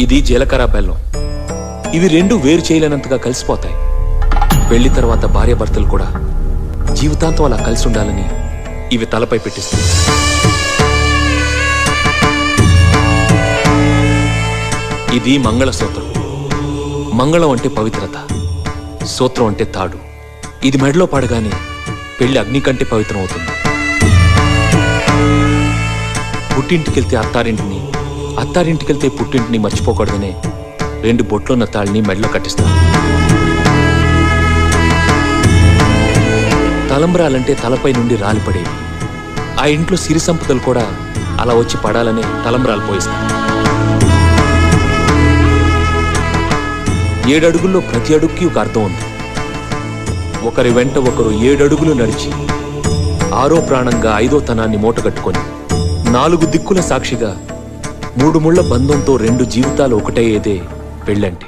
ఇది జీలకర్ర బెల్లం. ఇవి రెండు వేరు చేయలేనంతగా కలిసిపోతాయి. పెళ్లి తర్వాత భార్యాభర్తలు కూడా జీవితాంతం అలా కలిసి ఉండాలని ఇవి తలపై పెట్టిస్తుంది. ఇది మంగళసూత్రం. మంగళం అంటే పవిత్రత, సూత్రం అంటే తాడు. ఇది మెడలో పడగానే పెళ్లి అగ్ని కంటే పవిత్రం అవుతుంది. పుట్టింటికెళ్తే అత్తారింటిని, అత్తారింటికెళ్తే పుట్టింటిని మర్చిపోకూడదనే 2 బొట్లున్న తాళ్ళని మెడలో కట్టిస్తారు. తలంబ్రాలంటే తలపై నుండి రాలిపడేవి. ఆ ఇంట్లో సిరి సంపదలు కూడా అలా వచ్చి పడాలనే తలంబ్రాలు పోయిస్తారు. 7 అడుగుల్లో ప్రతి అడుగుకి ఒక అర్థం ఉంది. ఒకరి వెంట ఒకరు 7 అడుగులు నడిచి 6వ ప్రాణంగా 5వ తనాన్ని మూటగట్టుకొని 4 దిక్కుల సాక్షిగా 3 ముళ్ల బంధంతో 2 జీవితాలు ఒకటయ్యేదే పెళ్ళంటే.